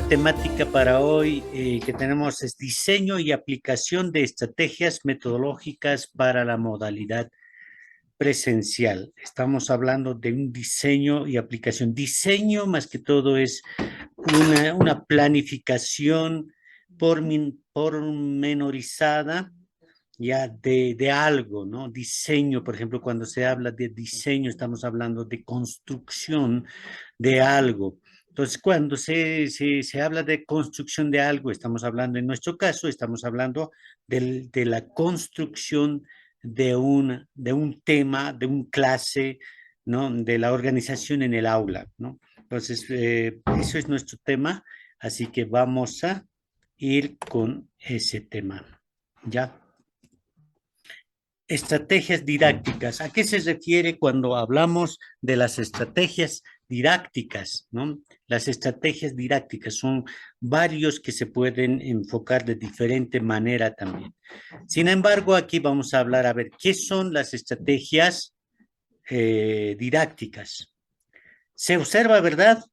la temática para hoy que tenemos es diseño y aplicación de estrategias metodológicas para la modalidad presencial. Estamos hablando de un diseño y aplicación. Diseño más que todo es una planificación pormenorizada ya de algo, ¿no? Diseño, por ejemplo, cuando se habla de diseño, estamos hablando de construcción de algo. Entonces, cuando se habla de construcción de algo, estamos hablando, en nuestro caso, estamos hablando de la construcción de un tema, de un clase, ¿no? De la organización en el aula, ¿no? Entonces, eso es nuestro tema, así que vamos a ir con ese tema, ¿ya? Estrategias didácticas. ¿A qué se refiere cuando hablamos de las estrategias didácticas, ¿no? Las estrategias didácticas son varios que se pueden enfocar de diferente manera también. Sin embargo, aquí vamos a hablar, a ver, ¿qué son las estrategias didácticas? Se observa, ¿verdad?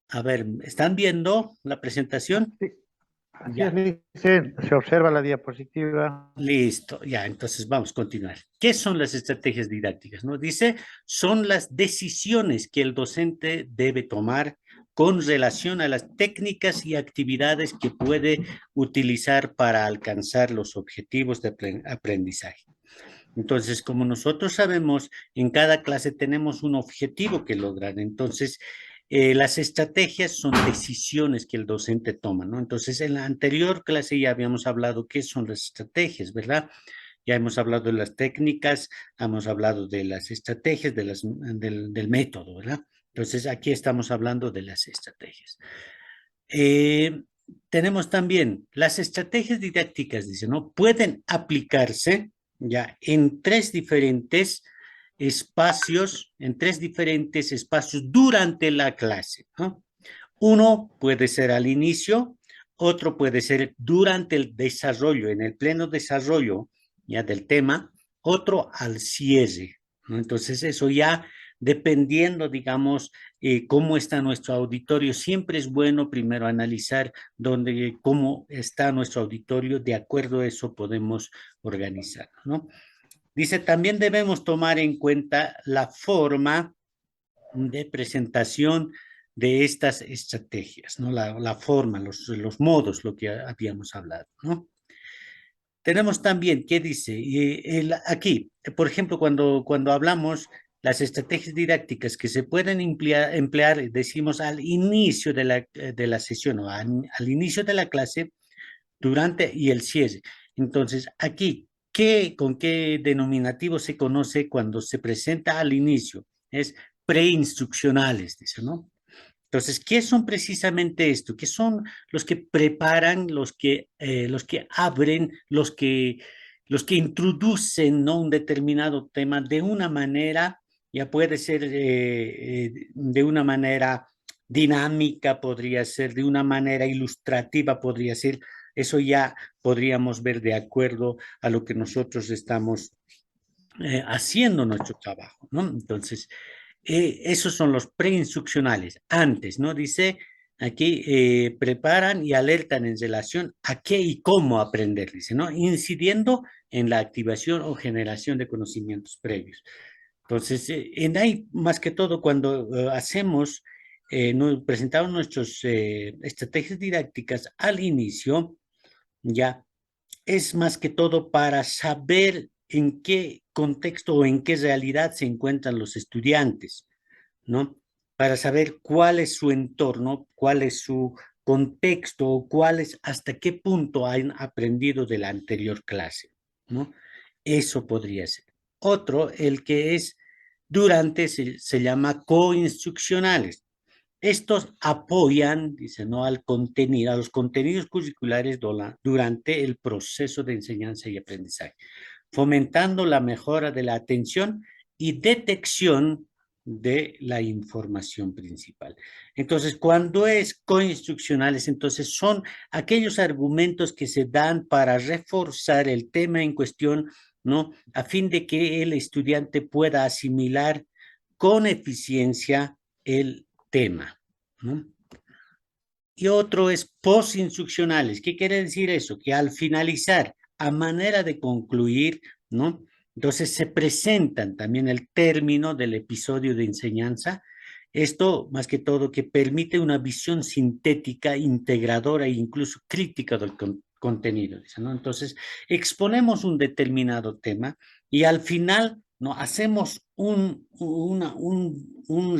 A ver, ¿están viendo la presentación? Sí, así Ya. es, dice, se observa la diapositiva. Listo, ya, entonces vamos a continuar. ¿Qué son las estrategias didácticas? ¿No? Dice, son las decisiones que el docente debe tomar con relación a las técnicas y actividades que puede utilizar para alcanzar los objetivos de aprendizaje. Entonces, como nosotros sabemos, en cada clase tenemos un objetivo que lograr. Entonces, las estrategias son decisiones que el docente toma, ¿no? Entonces, en la anterior clase ya habíamos hablado qué son las estrategias, ¿verdad? Ya hemos hablado de las técnicas, hemos hablado de las estrategias, del método, ¿verdad? Entonces, aquí estamos hablando de las estrategias. Eh, Tenemos también las estrategias didácticas, dice, ¿no? Pueden aplicarse ya en tres diferentes espacios durante la clase, ¿no? Uno puede ser al inicio, otro puede ser durante el desarrollo, en el pleno desarrollo ya del tema, otro al cierre, ¿no? Entonces eso ya dependiendo, digamos, cómo está nuestro auditorio, siempre es bueno primero analizar cómo está nuestro auditorio, de acuerdo a eso podemos organizar, ¿no? Dice, también debemos tomar en cuenta la forma de presentación de estas estrategias, ¿no? La forma, los modos, lo que habíamos hablado, ¿no? Tenemos también, ¿qué dice? Aquí, por ejemplo, cuando hablamos las estrategias didácticas que se pueden emplear, decimos al inicio de la sesión o al inicio de la clase, durante y el cierre. Entonces, aquí, ¿con qué denominativo se conoce cuando se presenta al inicio? Es preinstruccionales, dice, ¿no? Entonces, ¿qué son precisamente esto? ¿Qué son los que preparan, los que abren, los que introducen, ¿no? Un determinado tema de una manera, ya puede ser de una manera dinámica, podría ser de una manera ilustrativa, podría ser, eso ya podríamos ver de acuerdo a lo que nosotros estamos haciendo nuestro trabajo, ¿no? Entonces, esos son los preinstruccionales. Antes, ¿no? Dice aquí, preparan y alertan en relación a qué y cómo aprender, dice, ¿no? Incidiendo en la activación o generación de conocimientos previos. Entonces, en ahí, más que todo, cuando presentamos nuestras estrategias didácticas al inicio, ya es más que todo para saber en qué contexto o en qué realidad se encuentran los estudiantes, ¿no? Para saber cuál es su entorno, cuál es su contexto, hasta qué punto han aprendido de la anterior clase, ¿no? Eso podría ser. Otro, el que es durante, se llama coinstruccionales. Estos apoyan, dice, ¿no? Al contenido, a los contenidos curriculares durante el proceso de enseñanza y aprendizaje, fomentando la mejora de la atención y detección de la información principal. Entonces, cuando es coinstruccionales, entonces son aquellos argumentos que se dan para reforzar el tema en cuestión, ¿no? A fin de que el estudiante pueda asimilar con eficiencia el tema, ¿no? Y otro es postinstruccionales. ¿Qué quiere decir eso? Que al finalizar, a manera de concluir, ¿no? Entonces se presentan también el término del episodio de enseñanza. Esto, más que todo, que permite una visión sintética, integradora e incluso crítica del contenido, ¿no? Entonces, exponemos un determinado tema y al final, ¿no? Hacemos un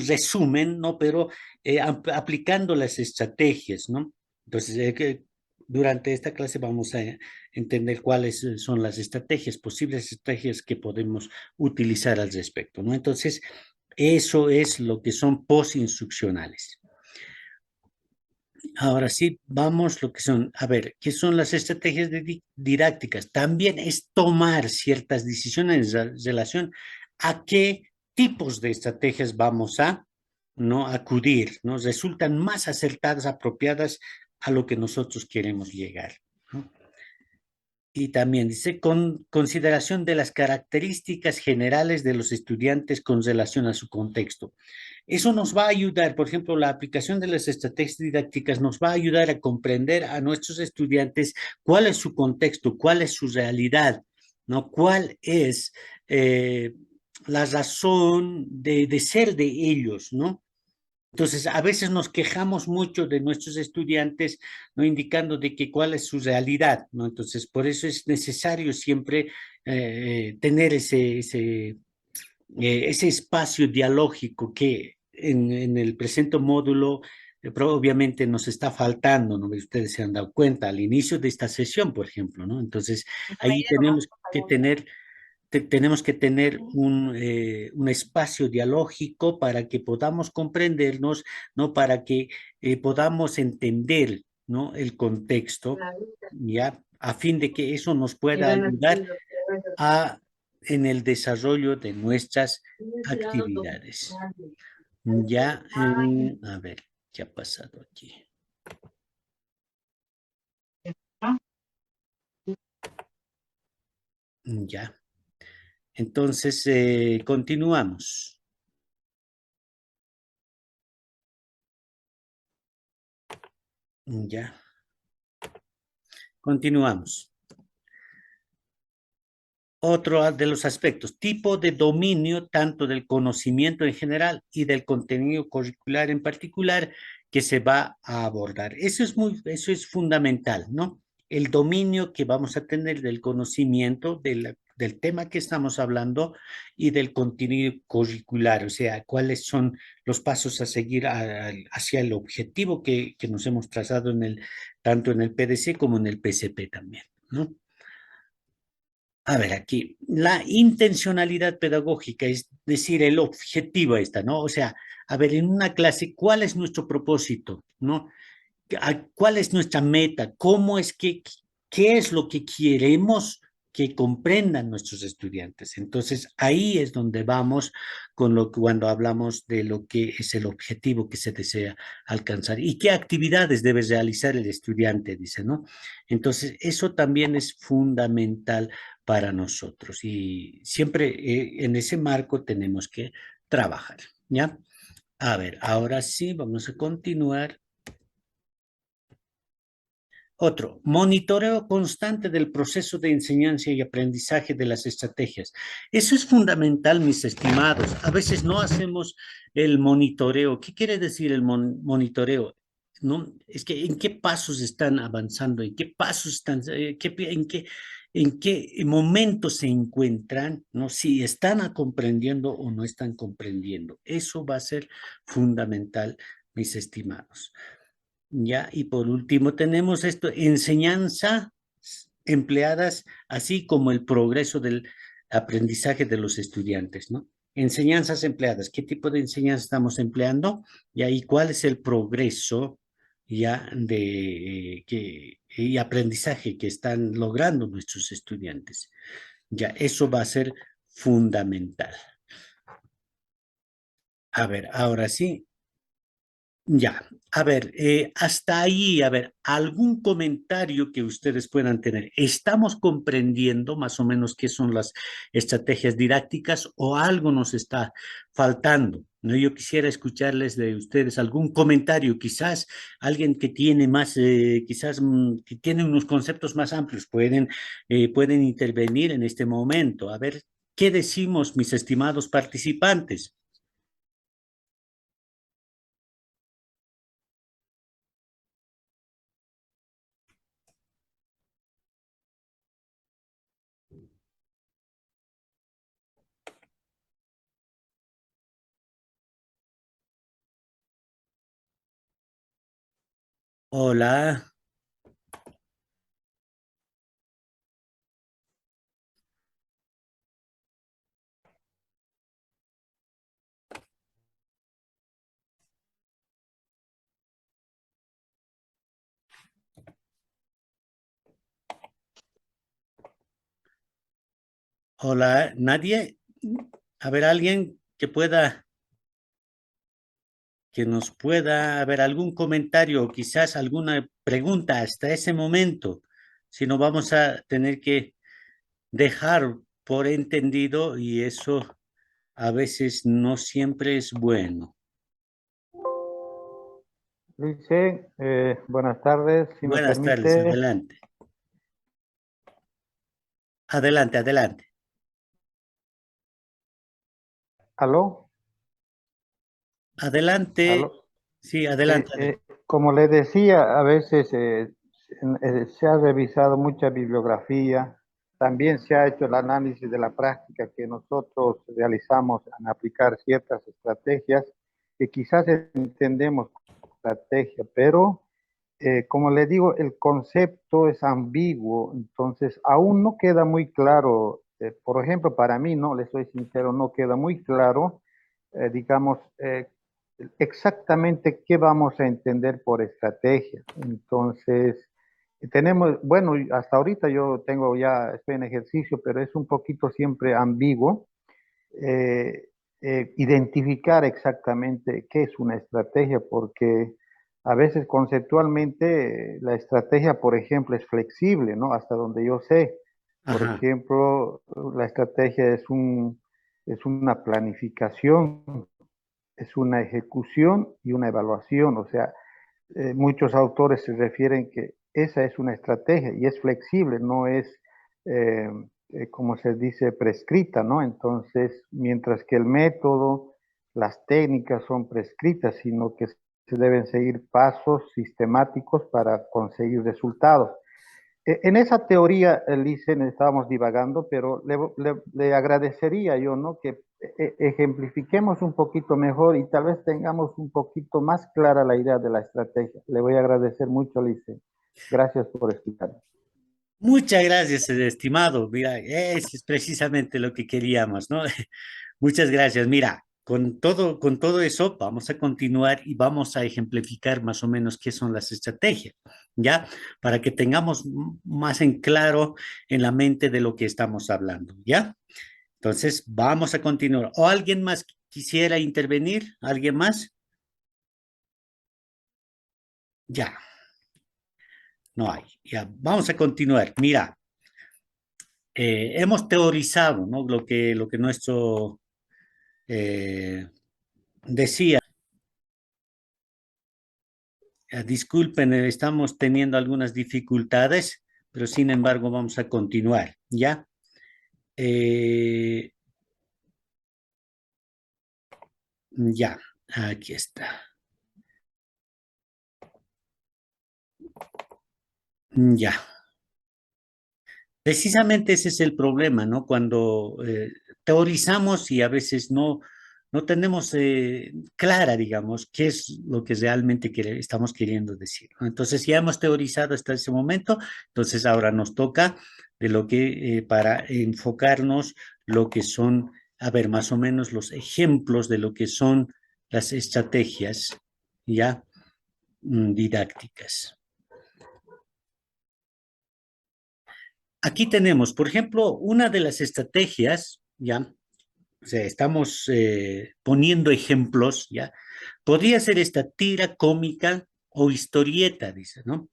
resumen, ¿no? Pero aplicando las estrategias, ¿no? Entonces, durante esta clase vamos a entender cuáles son las estrategias, posibles estrategias que podemos utilizar al respecto, ¿no? Entonces, eso es lo que son postinstruccionales. Ahora sí, vamos lo que son, a ver, ¿qué son las estrategias didácticas? También es tomar ciertas decisiones en relación a qué tipos de estrategias vamos a no acudir, ¿no? Resultan más acertadas, apropiadas a lo que nosotros queremos llegar, ¿no? Y también dice, con consideración de las características generales de los estudiantes con relación a su contexto. Eso nos va a ayudar, por ejemplo, la aplicación de las estrategias didácticas nos va a ayudar a comprender a nuestros estudiantes cuál es su contexto, cuál es su realidad, ¿no? Cuál es la razón de ser de ellos, ¿no? Entonces, a veces nos quejamos mucho de nuestros estudiantes, ¿no? Indicando de que cuál es su realidad, ¿no? Entonces, por eso es necesario siempre tener ese espacio dialógico que en el presente módulo obviamente nos está faltando, ¿no? Ustedes se han dado cuenta al inicio de esta sesión, por ejemplo, ¿no? Entonces, ahí tenemos que tener un espacio dialógico para que podamos comprendernos, ¿no? Para que podamos entender, ¿no? El contexto, ¿ya? A fin de que eso nos pueda ayudar en el desarrollo de nuestras actividades. Ya, a ver, ¿qué ha pasado aquí? Ya. Entonces, continuamos. Ya. Continuamos. Otro de los aspectos, tipo de dominio tanto del conocimiento en general y del contenido curricular en particular que se va a abordar. Eso es fundamental, ¿no? El dominio que vamos a tener del conocimiento del tema que estamos hablando y del contenido curricular, o sea, cuáles son los pasos a seguir hacia el objetivo que nos hemos trazado tanto en el PDC como en el PCP también, ¿no? A ver, aquí, la intencionalidad pedagógica, es decir, el objetivo está, ¿no? O sea, a ver, en una clase, ¿cuál es nuestro propósito, no? ¿Cuál es nuestra meta? ¿Qué es lo que queremos que comprendan nuestros estudiantes? Entonces, ahí es donde vamos cuando hablamos de lo que es el objetivo que se desea alcanzar y qué actividades debe realizar el estudiante, dice, ¿no? Entonces, eso también es fundamental para nosotros y siempre en ese marco tenemos que trabajar, ¿ya? A ver, ahora sí, vamos a continuar. Otro, monitoreo constante del proceso de enseñanza y aprendizaje de las estrategias. Eso es fundamental, mis estimados. A veces no hacemos el monitoreo. ¿Qué quiere decir el monitoreo? ¿No? Es que en qué pasos están avanzando, en qué pasos están, en qué momento se encuentran, ¿no? Si están comprendiendo o no están comprendiendo. Eso va a ser fundamental, mis estimados. Ya, y por último tenemos esto, enseñanza empleadas, así como el progreso del aprendizaje de los estudiantes, ¿no? Enseñanzas empleadas, ¿qué tipo de enseñanza estamos empleando? Y cuál es el progreso ya y aprendizaje que están logrando nuestros estudiantes. Ya, eso va a ser fundamental. A ver, ahora sí, Ya, a ver, hasta ahí, a ver, algún comentario que ustedes puedan tener. ¿Estamos comprendiendo más o menos qué son las estrategias didácticas o algo nos está faltando? ¿No? Yo quisiera escucharles de ustedes algún comentario, quizás alguien que tiene más, quizás que tiene unos conceptos más amplios, pueden intervenir en este momento. A ver, ¿qué decimos, mis estimados participantes? Hola. Hola, nadie. A ver, alguien que nos pueda, a ver, algún comentario o quizás alguna pregunta hasta ese momento. Si no, vamos a tener que dejar por entendido y eso a veces no siempre es bueno. Dice, buenas tardes, si me Buenas tardes, permite. adelante. Adelante, adelante. ¿Aló? Adelante. ¿Aló? Sí, Sí, adelante. como le decía, a veces se ha revisado mucha bibliografía, también se ha hecho el análisis de la práctica que nosotros realizamos en aplicar ciertas estrategias que quizás entendemos como estrategia, pero como le digo, el concepto es ambiguo, entonces aún no queda muy claro, por ejemplo, para mí, no, le soy sincero, no queda muy claro, digamos, exactamente qué vamos a entender por estrategia. Entonces, tenemos, bueno, hasta ahorita yo tengo ya, estoy en ejercicio, pero es un poquito siempre ambiguo eh, identificar exactamente qué es una estrategia, porque a veces conceptualmente la estrategia, por ejemplo, es flexible, ¿no? Hasta donde yo sé. Por Ajá, ejemplo, la estrategia es una planificación, es una ejecución y una evaluación. O sea, muchos autores se refieren que esa es una estrategia y es flexible, no es, eh, como se dice, prescrita, ¿no? Entonces, mientras que el método, las técnicas son prescritas, sino que se deben seguir pasos sistemáticos para conseguir resultados. En esa teoría, Licen, estábamos divagando, pero le agradecería yo, ¿no? Que ejemplifiquemos un poquito mejor y tal vez tengamos un poquito más clara la idea de la estrategia. Le voy a agradecer mucho, Licen. Gracias por explicar. muchas gracias, estimado. Mira, eso es precisamente lo que queríamos, ¿no? Muchas gracias. Mira, con todo eso vamos a continuar y vamos a ejemplificar más o menos qué son las estrategias, ¿ya? Para que tengamos más en claro en la mente de lo que estamos hablando, ¿ya? Entonces, vamos a continuar. ¿O alguien más quisiera intervenir? ¿Alguien más? Ya, no hay. Ya, vamos a continuar. Mira, hemos teorizado, ¿no? Lo que nuestro eh, decía. Disculpen, estamos teniendo algunas dificultades, pero sin embargo vamos a continuar, ¿ya? Eh, ya, aquí está. Ya. Precisamente ese es el problema, ¿no? Cuando teorizamos y a veces no tenemos clara, digamos, qué es lo que realmente estamos queriendo decir, ¿no? Entonces ya hemos teorizado hasta ese momento, entonces ahora nos toca de lo que, para enfocarnos lo que son, a ver, más o menos los ejemplos de lo que son las estrategias ya didácticas. Aquí tenemos, por ejemplo, una de las estrategias, ¿ya? o sea, estamos poniendo ejemplos, ¿ya? Podría ser esta tira cómica o historieta, dice, ¿no?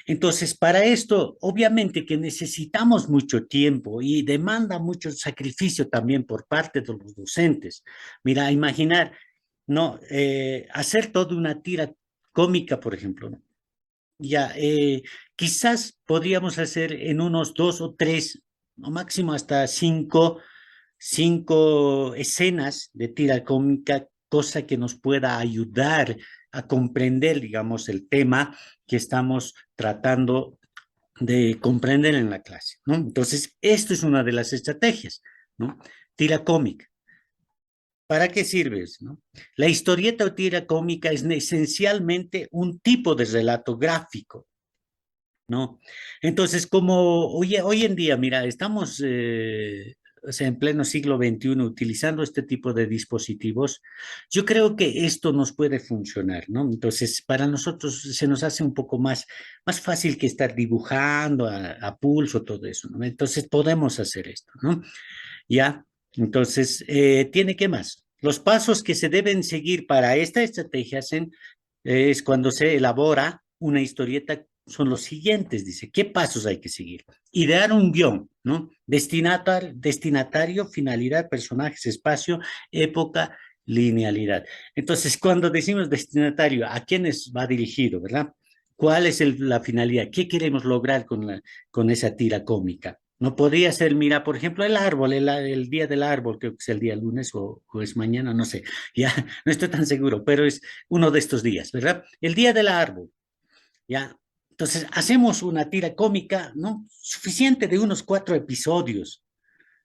Entonces, para esto, obviamente que necesitamos mucho tiempo y demanda mucho sacrificio también por parte de los docentes. Mira, imaginar, ¿no? Hacer toda una tira cómica, por ejemplo, ¿no? Ya, quizás podríamos hacer en unos 2 o 3, o máximo hasta cinco escenas de tira cómica, cosa que nos pueda ayudar a comprender, digamos, el tema que estamos tratando de comprender en la clase, ¿no? Entonces, esto es una de las estrategias, ¿no? Tira cómica. ¿Para qué sirves, no? La historieta o tira cómica es esencialmente un tipo de relato gráfico, ¿no? Entonces, como hoy en día, mira, estamos o sea, en pleno siglo XXI utilizando este tipo de dispositivos, yo creo que esto nos puede funcionar, ¿no? Entonces, para nosotros se nos hace un poco más fácil que estar dibujando a pulso, todo eso, ¿no? Entonces, podemos hacer esto, ¿no? ¿Ya? Entonces, ¿tiene qué más? Los pasos que se deben seguir para esta estrategia es cuando se elabora una historieta, son los siguientes, dice, ¿qué pasos hay que seguir? Idear un guión, ¿no? Destinatario, finalidad, personajes, espacio, época, linealidad. Entonces, cuando decimos destinatario, ¿a quiénes va dirigido, verdad? ¿Cuál es la finalidad? ¿Qué queremos lograr con esa tira cómica? No podría ser, mira, por ejemplo, el árbol, el día del árbol, creo que es el día lunes o es mañana, no sé, ya no estoy tan seguro, pero es uno de estos días, ¿verdad? El día del árbol, ya. Entonces, hacemos una tira cómica, ¿no? Suficiente de unos 4 episodios,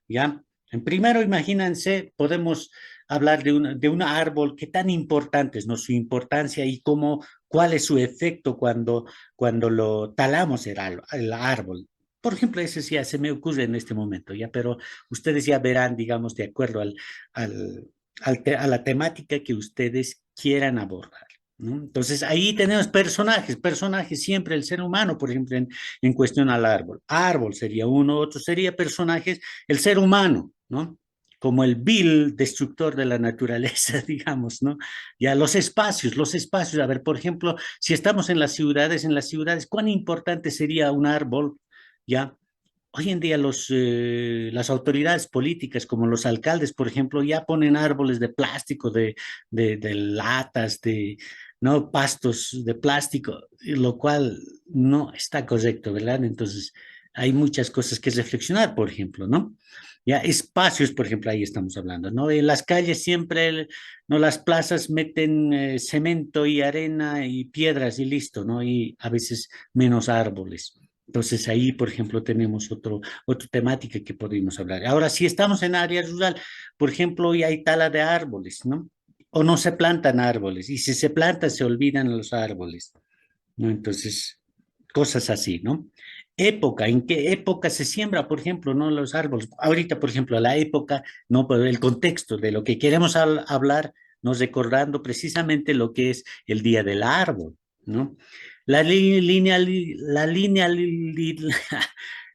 ¿ya? En primero, imagínense, podemos hablar de un árbol, qué tan importante es, ¿no? Su importancia y cuál es su efecto cuando lo talamos el árbol. Por ejemplo, ese ya se me ocurre en este momento, ¿ya? Pero ustedes ya verán, digamos, de acuerdo al, a la temática que ustedes quieran abordar, ¿no? Entonces, ahí tenemos personajes siempre el ser humano, por ejemplo, en cuestión al árbol. Árbol sería uno, otro sería personajes el ser humano, ¿no? Como el vil destructor de la naturaleza, digamos, ¿no? Ya los espacios, a ver, por ejemplo, si estamos en las ciudades, ¿cuán importante sería un árbol, ya? Hoy en día las autoridades políticas, como los alcaldes, por ejemplo, ya ponen árboles de plástico, de latas, ¿no? Pastos de plástico, lo cual no está correcto, ¿verdad? Entonces, hay muchas cosas que reflexionar, por ejemplo, ¿no? Ya espacios, por ejemplo, ahí estamos hablando, ¿no? En las calles siempre, ¿no? Las plazas meten cemento y arena y piedras y listo, ¿no? Y a veces menos árboles. Entonces ahí, por ejemplo, tenemos otra temática que podemos hablar. Ahora, si estamos en área rural, por ejemplo, hoy hay tala de árboles, ¿no? O no se plantan árboles, y si se plantan, se olvidan los árboles, ¿no? Entonces, cosas así, ¿no? Época, ¿en qué época se siembra, por ejemplo, no los árboles? Ahorita, por ejemplo, la época, no, pero el contexto de lo que queremos hablar, nos recordando precisamente lo que es el día del árbol, ¿no?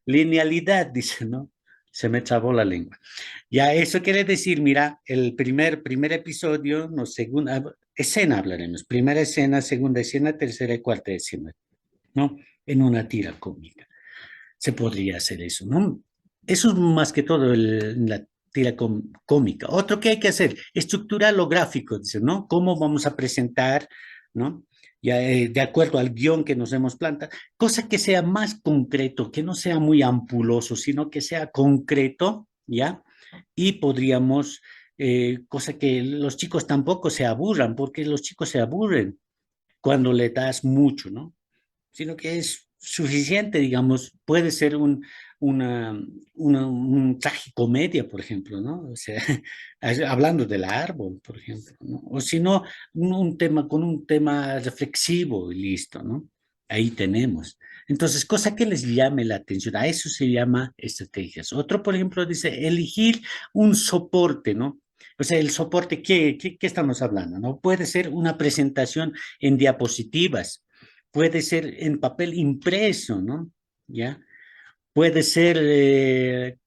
Linealidad, dice, ¿no? Se me trabó la lengua. Ya, eso quiere decir, mira, el primer episodio, no, segunda escena hablaremos, primera escena, segunda escena, tercera y cuarta escena, ¿no? En una tira cómica. Se podría hacer eso, ¿no? Eso es más que todo la tira cómica. Otro que hay que hacer, estructurar lo gráfico, dice, ¿no? ¿Cómo vamos a presentar, ¿no? Ya, de acuerdo al guión que nos hemos plantado, cosa que sea más concreto, que no sea muy ampuloso, sino que sea concreto, ¿ya? Y podríamos, cosa que los chicos tampoco se aburran, porque los chicos se aburren cuando le das mucho, ¿no? Sino que es suficiente, digamos, puede ser un tragicomedia, por ejemplo, ¿no? O sea, hablando del árbol, por ejemplo, ¿no? O si no, un tema con un tema reflexivo y listo, ¿no? Ahí tenemos. Entonces, cosa que les llame la atención, a eso se llama estrategias. Otro, por ejemplo, dice elegir un soporte, ¿no? O sea, el soporte, ¿qué estamos hablando, no? Puede ser una presentación en diapositivas, puede ser en papel impreso, ¿no? ¿Ya? Puede ser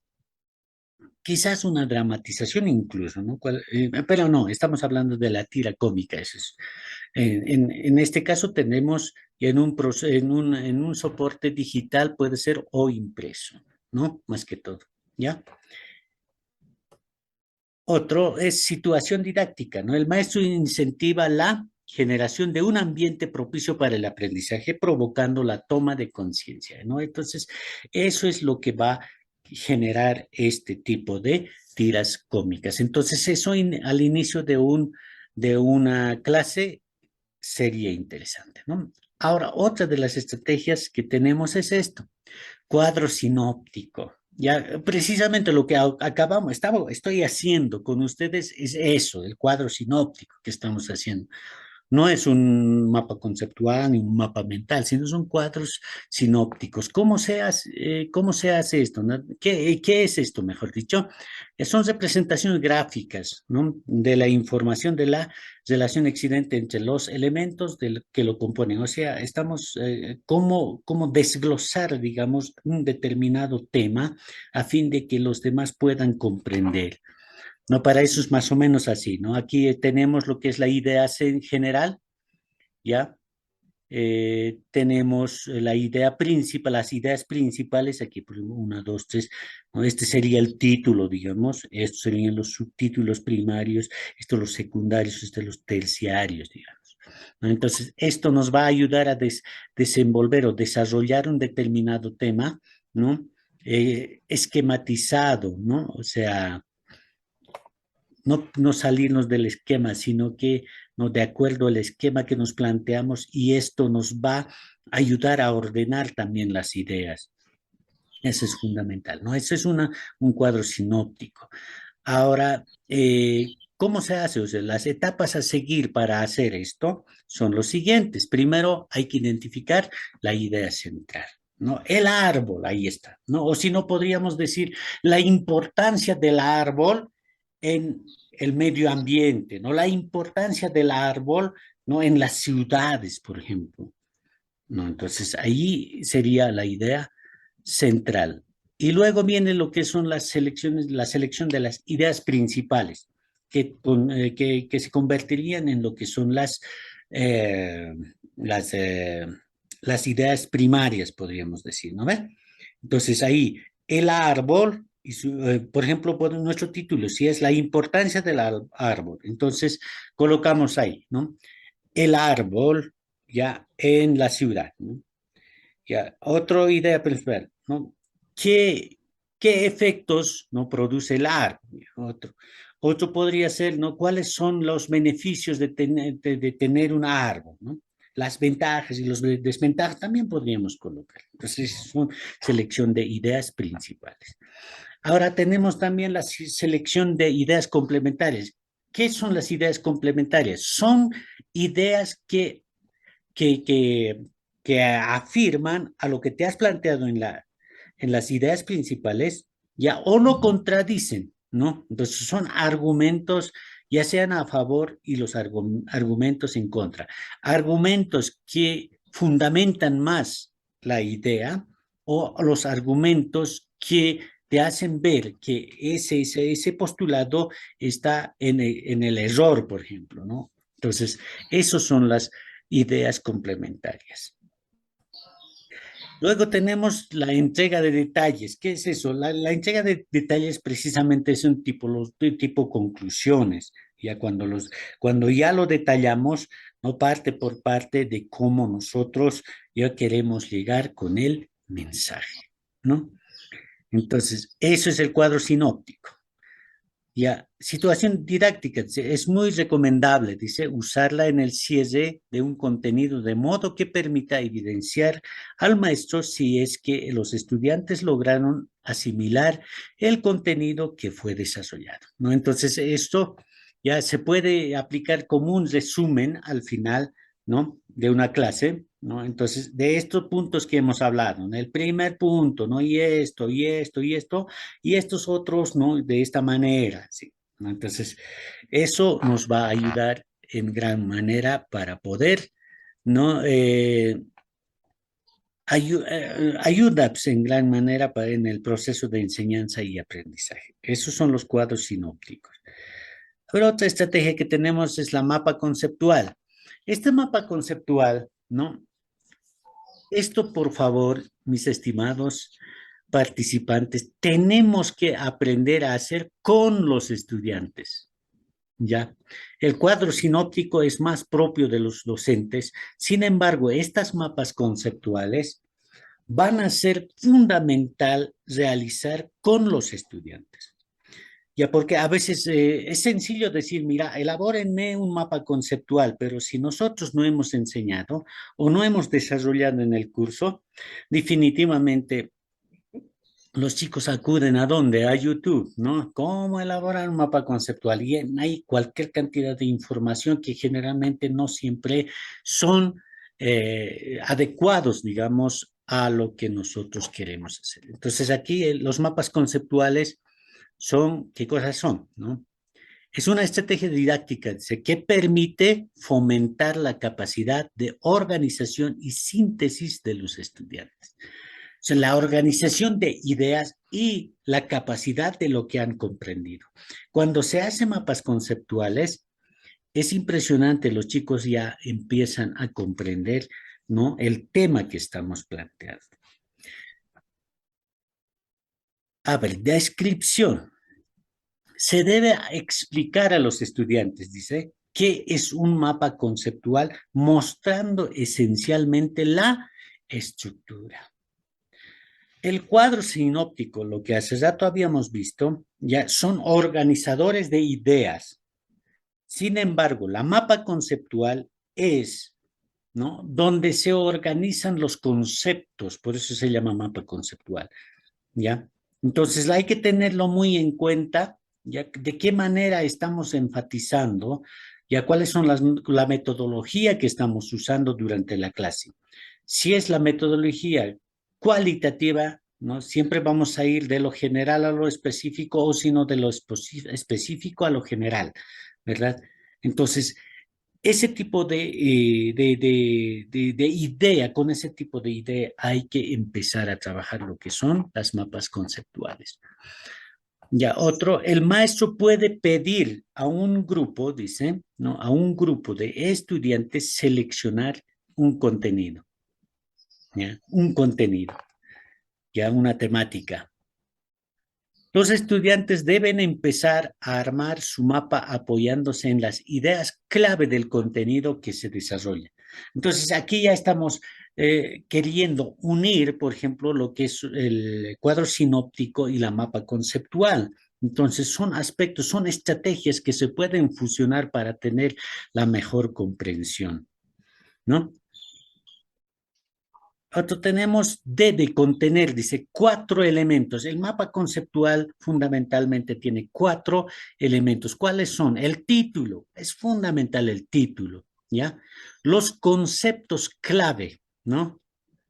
quizás una dramatización incluso, ¿no? Pero no, estamos hablando de la tira cómica, eso es. En este caso tenemos en un soporte digital, puede ser o impreso, ¿no? Más que todo, ¿ya? Otro es situación didáctica, ¿no? El maestro incentiva la generación de un ambiente propicio para el aprendizaje, provocando la toma de conciencia, ¿no? Entonces, eso es lo que va a generar este tipo de tiras cómicas. Entonces, eso al inicio de una clase sería interesante, ¿no? Ahora, otra de las estrategias que tenemos es esto, cuadro sinóptico. Ya, precisamente lo que estoy haciendo con ustedes es eso, el cuadro sinóptico que estamos haciendo. No es un mapa conceptual ni un mapa mental, sino son cuadros sinópticos. ¿Cómo se hace esto? ¿No? ¿Qué es esto, mejor dicho? Son representaciones gráficas, ¿no? De la información de la relación existente entre los elementos que lo componen. O sea, cómo desglosar, digamos, un determinado tema a fin de que los demás puedan comprender. No, para eso es más o menos así, ¿no? Aquí tenemos lo que es la idea en general, ¿ya? Tenemos la idea principal, las ideas principales, aquí por una, dos, tres, ¿no? Este sería el título, digamos, estos serían los subtítulos primarios, estos los secundarios, estos los terciarios, digamos, ¿no? Entonces, esto nos va a ayudar a desenvolver o desarrollar un determinado tema, ¿no? Esquematizado, ¿no? O sea, no salirnos del esquema, sino que no de acuerdo al esquema que nos planteamos y esto nos va a ayudar a ordenar también las ideas. Eso es fundamental, ¿no? Ese es un cuadro sinóptico. Ahora, ¿cómo se hace? O sea, las etapas a seguir para hacer esto son los siguientes. Primero, hay que identificar la idea central, ¿no? El árbol, ahí está, ¿no? O si no, podríamos decir la importancia del árbol en el medio ambiente, ¿no? La importancia del árbol, ¿no? En las ciudades, por ejemplo, ¿no? Entonces, ahí sería la idea central. Y luego viene lo que son las selecciones, la selección de las ideas principales, que se convertirían en lo que son eh, las, eh, las ideas primarias, podríamos decir, ¿no ve? Entonces ahí, el árbol, por ejemplo, por nuestro título, si es la importancia del árbol, entonces colocamos ahí, ¿no? El árbol ya en la ciudad, ¿no? Ya, otra idea principal, ¿no? ¿Qué, qué efectos no produce el árbol? Otro podría ser, ¿no? ¿Cuáles son los beneficios de tener un árbol, ¿no? Las ventajas y los desventajas también podríamos colocar. Entonces, es una selección de ideas principales. Ahora tenemos también la selección de ideas complementarias. ¿Qué son las ideas complementarias? Son ideas que, que, que afirman a lo que te has planteado en las ideas principales, ya, o lo contradicen, ¿no? Entonces son argumentos, ya sean a favor y los argumentos en contra. Argumentos que fundamentan más la idea o los argumentos que te hacen ver que ese postulado está en el error, por ejemplo, ¿no? Entonces, esos son las ideas complementarias. Luego tenemos la entrega de detalles. ¿Qué es eso? La entrega de detalles precisamente es un tipo conclusiones. Ya cuando ya lo detallamos, no parte por parte de cómo nosotros ya queremos llegar con el mensaje, ¿no? Entonces, eso es el cuadro sinóptico. Ya, situación didáctica, es muy recomendable, dice, usarla en el cierre de un contenido de modo que permita evidenciar al maestro si es que los estudiantes lograron asimilar el contenido que fue desarrollado, ¿no? Entonces, esto ya se puede aplicar como un resumen al final, ¿no? De una clase, ¿no? Entonces, de estos puntos que hemos hablado, ¿no? El primer punto, ¿no? Y esto, y esto, y esto, y estos otros, ¿no? De esta manera, ¿sí? ¿No? Entonces, eso nos va a ayudar en gran manera para poder, ¿no? ayuda pues, en gran manera en el proceso de enseñanza y aprendizaje. Esos son los cuadros sinópticos. Pero otra estrategia que tenemos es la mapa conceptual. Este mapa conceptual, ¿no? Esto, por favor, mis estimados participantes, tenemos que aprender a hacer con los estudiantes, ¿ya? El cuadro sinóptico es más propio de los docentes. Sin embargo, estas mapas conceptuales van a ser fundamental realizar con los estudiantes. Ya, porque a veces es sencillo decir, mira, elabórenme un mapa conceptual, pero si nosotros no hemos enseñado o no hemos desarrollado en el curso, definitivamente los chicos acuden ¿a dónde? A YouTube, ¿no? ¿Cómo elaborar un mapa conceptual? Y hay cualquier cantidad de información que generalmente no siempre son adecuados, digamos, a lo que nosotros queremos hacer. Entonces aquí los mapas conceptuales son, ¿qué cosas son? ¿No? Es una estrategia didáctica, dice, que permite fomentar la capacidad de organización y síntesis de los estudiantes. O sea, la organización de ideas y la capacidad de lo que han comprendido. Cuando se hacen mapas conceptuales, es impresionante, los chicos ya empiezan a comprender, ¿no? El tema que estamos planteando. A ver, descripción. Se debe explicar a los estudiantes, dice, qué es un mapa conceptual, mostrando esencialmente la estructura. El cuadro sinóptico, lo que hace rato habíamos visto, ya son organizadores de ideas. Sin embargo, la mapa conceptual es, ¿no? Donde se organizan los conceptos, por eso se llama mapa conceptual, ¿ya? Entonces hay que tenerlo muy en cuenta, ya de qué manera estamos enfatizando, ya cuáles son la metodología que estamos usando durante la clase. Si es la metodología cualitativa, ¿no? Siempre vamos a ir de lo general a lo específico o si no de lo específico a lo general, ¿verdad? Entonces, ese tipo de idea, con ese tipo de idea hay que empezar a trabajar lo que son las mapas conceptuales. Ya, otro, el maestro puede pedir a un grupo, dice, ¿no? A un grupo de estudiantes seleccionar un contenido, ¿ya? Un contenido, ya una temática. Los estudiantes deben empezar a armar su mapa apoyándose en las ideas clave del contenido que se desarrolla. Entonces, aquí ya estamos queriendo unir, por ejemplo, lo que es el cuadro sinóptico y la mapa conceptual. Entonces, son aspectos, son estrategias que se pueden fusionar para tener la mejor comprensión, ¿no? Otro tenemos debe contener, dice, 4 elementos. El mapa conceptual fundamentalmente tiene 4 elementos. ¿Cuáles son? El título, es fundamental el título, ¿ya? Los conceptos clave, ¿no?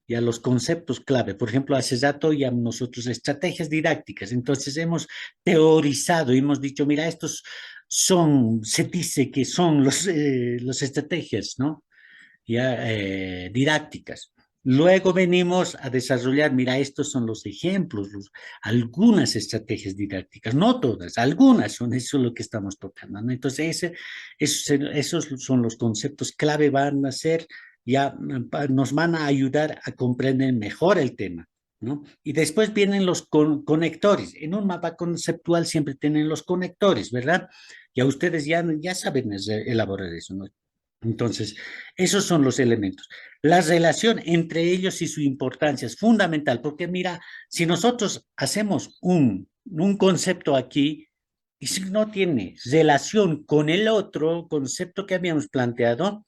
Ya los conceptos clave. Por ejemplo, hace rato ya nosotros estrategias didácticas. Entonces hemos teorizado y hemos dicho, mira, estos son, se dice que son los estrategias, ¿no? Ya didácticas. Luego venimos a desarrollar, mira, estos son los ejemplos, algunas estrategias didácticas, no todas, algunas son eso lo que estamos tocando, ¿no? Entonces, esos son los conceptos clave, van a ser, ya nos van a ayudar a comprender mejor el tema, ¿no? Y después vienen los conectores. En un mapa conceptual siempre tienen los conectores, ¿verdad? Ya ustedes ya saben elaborar eso, ¿no? Entonces, esos son los elementos. La relación entre ellos y su importancia es fundamental, porque mira, si nosotros hacemos un concepto aquí, y si no tiene relación con el otro concepto que habíamos planteado,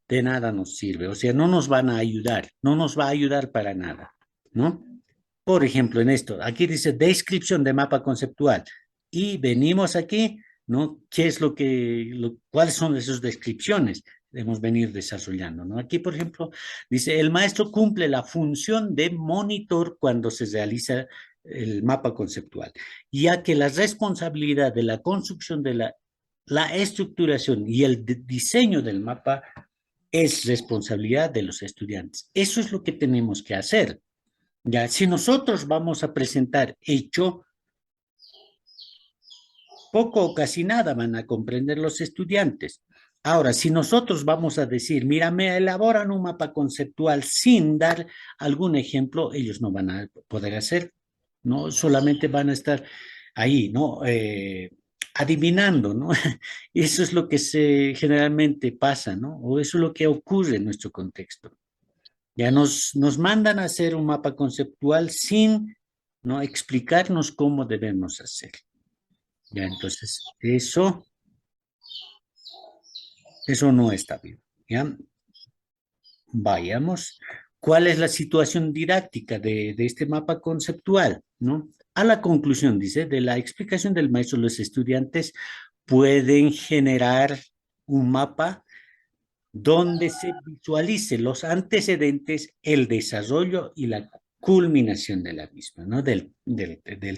de nada nos sirve. O sea, no nos van a ayudar, no nos va a ayudar para nada, ¿no? Por ejemplo, en esto, aquí dice descripción de mapa conceptual, y venimos aquí, ¿no? ¿Qué es cuáles son esas descripciones? Debemos venir desarrollando, ¿no? Aquí, por ejemplo, dice, el maestro cumple la función de monitor cuando se realiza el mapa conceptual, ya que la responsabilidad de la construcción de la estructuración y el diseño del mapa es responsabilidad de los estudiantes. Eso es lo que tenemos que hacer. Ya, si nosotros vamos a presentar hecho, poco o casi nada van a comprender los estudiantes. Ahora, si nosotros vamos a decir, mira, me elaboran un mapa conceptual sin dar algún ejemplo, ellos no van a poder hacer, ¿no? Solamente van a estar ahí, ¿no? Adivinando, ¿no? Eso es lo que generalmente pasa, ¿no? O eso es lo que ocurre en nuestro contexto. Ya nos mandan a hacer un mapa conceptual sin, ¿no? Explicarnos cómo debemos hacer. Ya, entonces, eso no está bien. ¿Ya? Vayamos. ¿Cuál es la situación didáctica de este mapa conceptual? ¿No? A la conclusión, dice, de la explicación del maestro, los estudiantes pueden generar un mapa donde se visualice los antecedentes, el desarrollo y la culminación de la misma, ¿no? Del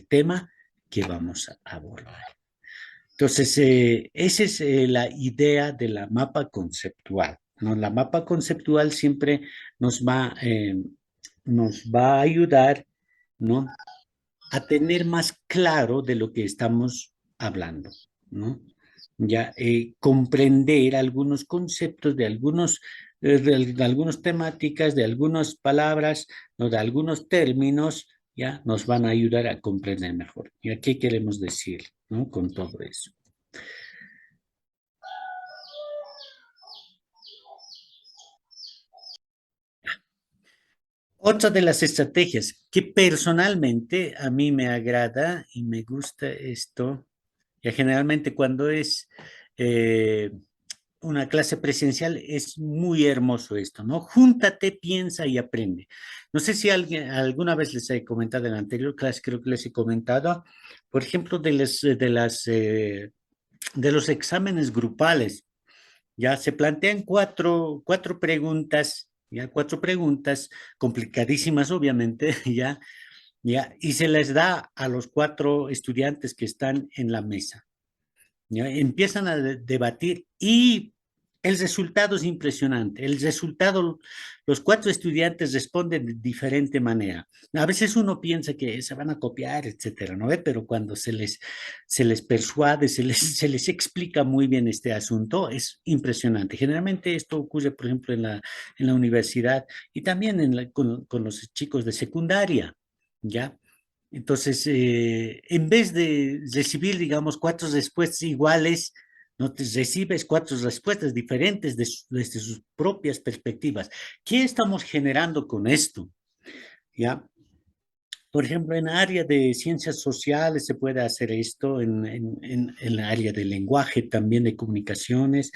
tema que vamos a abordar. Entonces, esa es la idea de la mapa conceptual, ¿no? La mapa conceptual siempre nos va a ayudar, ¿no? A tener más claro de lo que estamos hablando, ¿no? Ya comprender algunos conceptos de algunas temáticas, de algunas palabras, ¿no? De algunos términos, ya nos van a ayudar a comprender mejor. ¿Y qué queremos decir, ¿no? Con todo eso? Otra de las estrategias que personalmente a mí me agrada y me gusta esto, ya generalmente cuando es eh, una clase presencial es muy hermoso esto, ¿no? Júntate, piensa y aprende. No sé si alguna vez les he comentado en la anterior clase, creo que les he comentado, por ejemplo, de los exámenes grupales. Ya se plantean cuatro preguntas, ya cuatro preguntas complicadísimas, obviamente, ya, y se les da a los cuatro estudiantes que están en la mesa. ¿Ya? Empiezan a debatir y el resultado es impresionante. El resultado, los cuatro estudiantes responden de diferente manera. A veces uno piensa que se van a copiar, etcétera, ¿no? Pero cuando se les persuade, se les explica muy bien este asunto, es impresionante. Generalmente esto ocurre, por ejemplo, en la universidad y también con los chicos de secundaria, ¿ya? Entonces, en vez de recibir, digamos, cuatro respuestas iguales, no te recibes cuatro respuestas diferentes desde sus propias perspectivas. ¿Qué estamos generando con esto? ¿Ya? Por ejemplo, en la área de ciencias sociales se puede hacer esto, en la área de lenguaje, también de comunicaciones,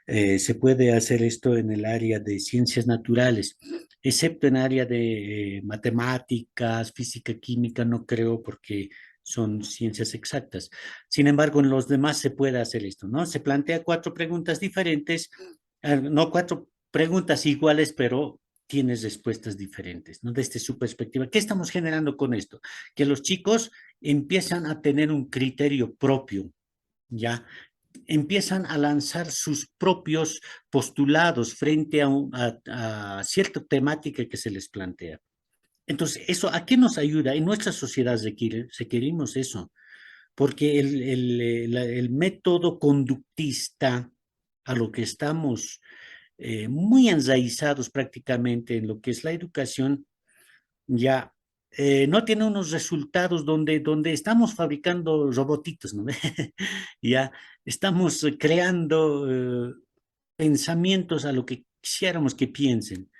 se puede hacer esto en el área de ciencias naturales, excepto en el área de matemáticas, física, química, no creo porque son ciencias exactas. Sin embargo, en los demás se puede hacer esto, ¿no? Se plantea cuatro preguntas diferentes, no cuatro preguntas iguales, pero tienes respuestas diferentes, ¿no? Desde su perspectiva. ¿Qué estamos generando con esto? Que los chicos empiezan a tener un criterio propio, ¿ya? Empiezan a lanzar sus propios postulados frente a cierta temática que se les plantea. Entonces, ¿eso a qué nos ayuda? En nuestra sociedad requerimos eso, porque el método conductista a lo que estamos muy enraizados prácticamente en lo que es la educación, ya no tiene unos resultados donde estamos fabricando robotitos, ¿no? Ya estamos creando pensamientos a lo que quisiéramos que piensen,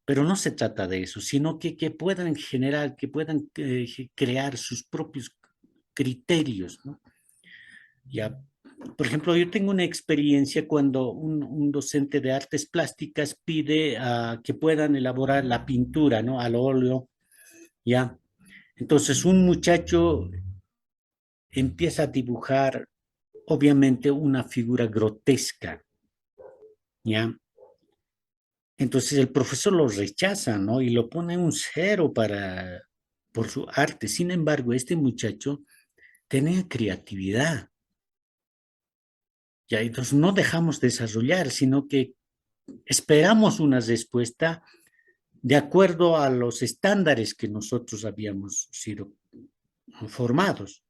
pero no se trata de eso, sino que puedan generar, que puedan crear sus propios criterios, ¿no? Ya, por ejemplo, yo tengo una experiencia cuando un docente de artes plásticas pide que puedan elaborar la pintura, ¿no? Al óleo, ¿ya? Entonces, un muchacho empieza a dibujar, obviamente, una figura grotesca, ¿ya? Entonces, el profesor lo rechaza, ¿no? Y lo pone un cero por su arte. Sin embargo, este muchacho tenía creatividad, ¿ya? Entonces, no dejamos desarrollar, sino que esperamos una respuesta de acuerdo a los estándares que nosotros habíamos sido formados.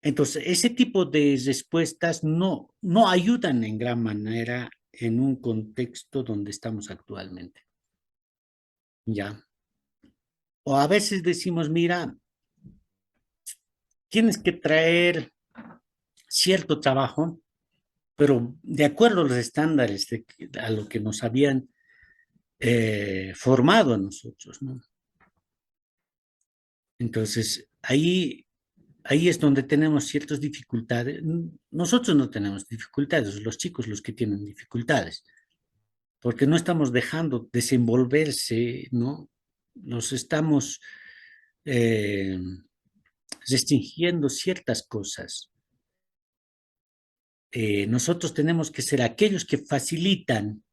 Entonces, ese tipo de respuestas no ayudan en gran manera en un contexto donde estamos actualmente. ¿Ya? O a veces decimos, mira, tienes que traer cierto trabajo, pero de acuerdo a los estándares a lo que nos habían formado a nosotros, ¿no? Entonces, ahí es donde tenemos ciertas dificultades. Nosotros no tenemos dificultades, los chicos los que tienen dificultades, porque no estamos dejando desenvolverse, ¿no? Nos estamos eh, restringiendo ciertas cosas. Nosotros tenemos que ser aquellos que facilitan,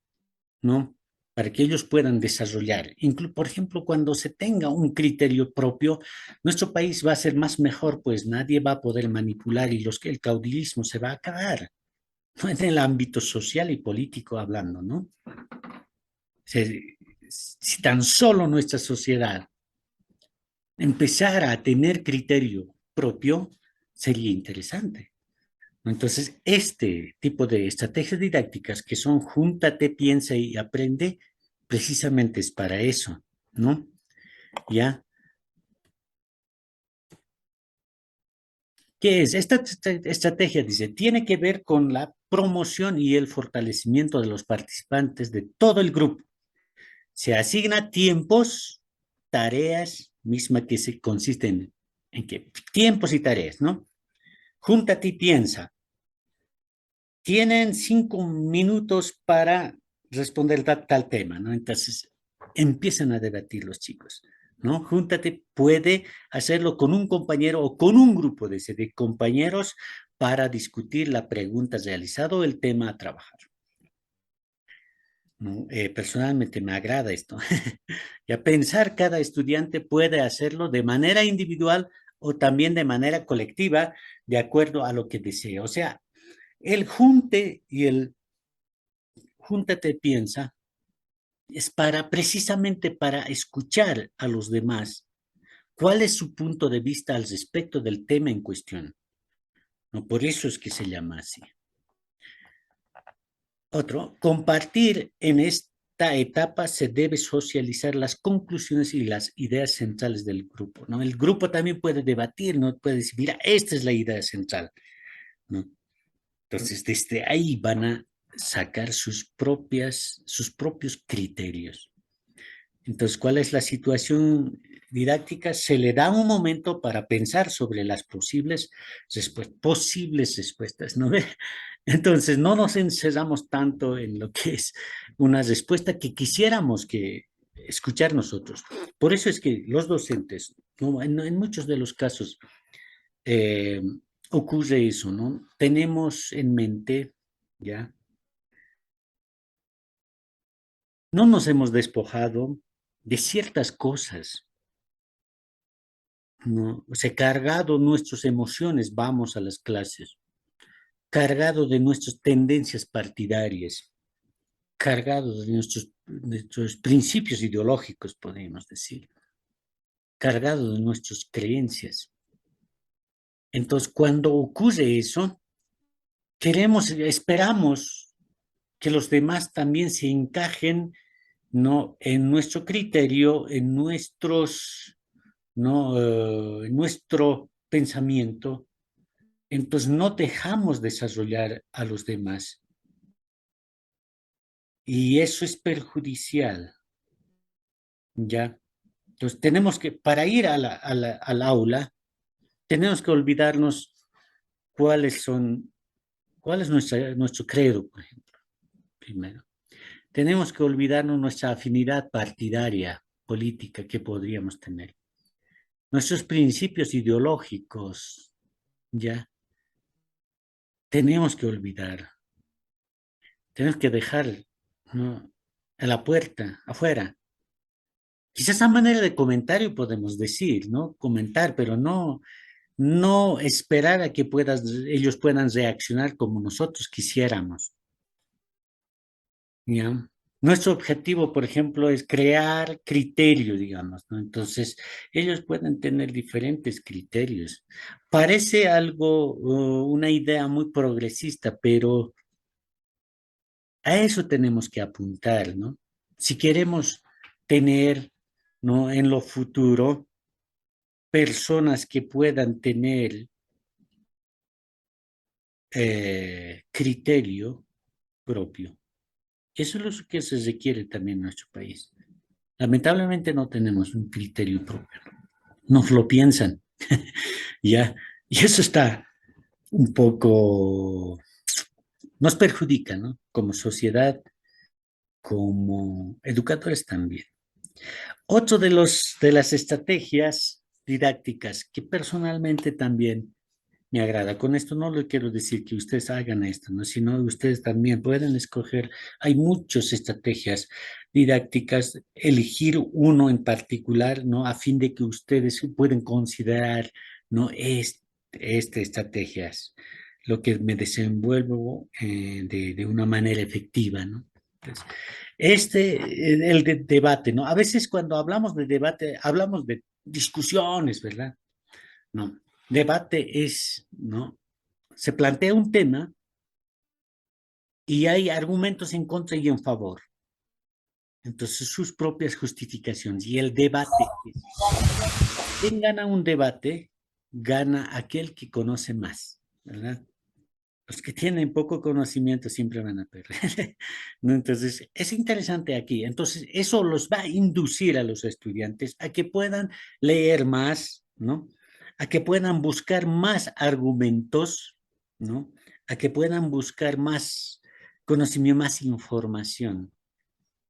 ¿no? Para que ellos puedan desarrollar. Por ejemplo, cuando se tenga un criterio propio, nuestro país va a ser más mejor, pues nadie va a poder manipular y el caudillismo se va a acabar, ¿no? En el ámbito social y político hablando, ¿no? Si tan solo nuestra sociedad empezara a tener criterio propio, sería interesante. Entonces, este tipo de estrategias didácticas que son júntate, piensa y aprende, precisamente es para eso, ¿no? ¿Ya? ¿Qué es? Esta estrategia, dice, tiene que ver con la promoción y el fortalecimiento de los participantes de todo el grupo. Se asigna tiempos, tareas, misma que se consisten en que tiempos y tareas, ¿no? Júntate y piensa. Tienen 5 minutos para responder tal tema, ¿no? Entonces, empiezan a debatir los chicos, ¿no? Júntate, puede hacerlo con un compañero o con un grupo de compañeros para discutir la pregunta realizada o el tema a trabajar, ¿no? Personalmente me agrada esto. Y a pensar, cada estudiante puede hacerlo de manera individual o también de manera colectiva, de acuerdo a lo que desee. O sea, el junte y el júntate, piensa, es precisamente para escuchar a los demás cuál es su punto de vista al respecto del tema en cuestión, ¿no? Por eso es que se llama así. Otro, compartir en esta etapa se debe socializar las conclusiones y las ideas centrales del grupo, ¿no? El grupo también puede debatir, ¿no? Puede decir, mira, esta es la idea central, ¿no? Entonces, desde ahí van a sacar sus propios criterios. Entonces, ¿cuál es la situación didáctica? Se le da un momento para pensar sobre las posibles respuestas, ¿no ve? Entonces, no nos encerramos tanto en lo que es una respuesta que quisiéramos que escuchar nosotros. Por eso es que los docentes, ¿no? En muchos de los casos, eh, ocurre eso, ¿no? Tenemos en mente, ¿ya? No nos hemos despojado de ciertas cosas, ¿no? O sea, cargado nuestras emociones, vamos a las clases, cargado de nuestras tendencias partidarias, cargado de nuestros principios ideológicos, podríamos decir, cargado de nuestras creencias. Entonces, cuando ocurre eso, esperamos que los demás también se encajen, ¿no? En nuestro criterio, en ¿no? En nuestro pensamiento. Entonces no dejamos desarrollar a los demás. Y eso es perjudicial, ¿ya? Entonces tenemos que, para ir al aula, tenemos que olvidarnos cuáles son, cuál es nuestro credo, por ejemplo, primero. Tenemos que olvidarnos nuestra afinidad partidaria, política que podríamos tener. Nuestros principios ideológicos, ¿ya? Tenemos que olvidar. Tenemos que dejar, ¿no? A la puerta, afuera. Quizás a manera de comentario podemos decir, ¿no? Comentar, pero no esperar a que ellos puedan reaccionar como nosotros quisiéramos. ¿ya? Nuestro objetivo, por ejemplo, es crear criterios, digamos, ¿no? Entonces, ellos pueden tener diferentes criterios. Parece algo, una idea muy progresista, pero a eso tenemos que apuntar, ¿no? Si queremos tener, ¿no? En lo futuro, personas que puedan tener criterio propio. Eso es lo que se requiere también en nuestro país. Lamentablemente no tenemos un criterio propio. Nos lo piensan, ¿ya? Y eso está un poco, nos perjudica, ¿no? Como sociedad, como educadores también. Otro de las estrategias didácticas que personalmente también me agrada. Con esto no le quiero decir que ustedes hagan esto, ¿no? Sino ustedes también pueden escoger. Hay muchas estrategias didácticas, elegir uno en particular, ¿no? A fin de que ustedes pueden considerar, ¿no? Estrategias, lo que me desenvuelvo de una manera efectiva, ¿no? Entonces, debate, ¿no? A veces cuando hablamos de debate, hablamos de discusiones, ¿verdad? No, debate es, ¿no? Se plantea un tema y hay argumentos en contra y en favor. Entonces, sus propias justificaciones. Y el debate, ¿quién gana un debate? Gana aquel que conoce más, ¿verdad? Los que tienen poco conocimiento siempre van a perder. ¿No? Entonces, es interesante aquí. Entonces, eso los va a inducir a los estudiantes a que puedan leer más, ¿no? A que puedan buscar más argumentos, ¿no? A que puedan buscar más conocimiento, más información.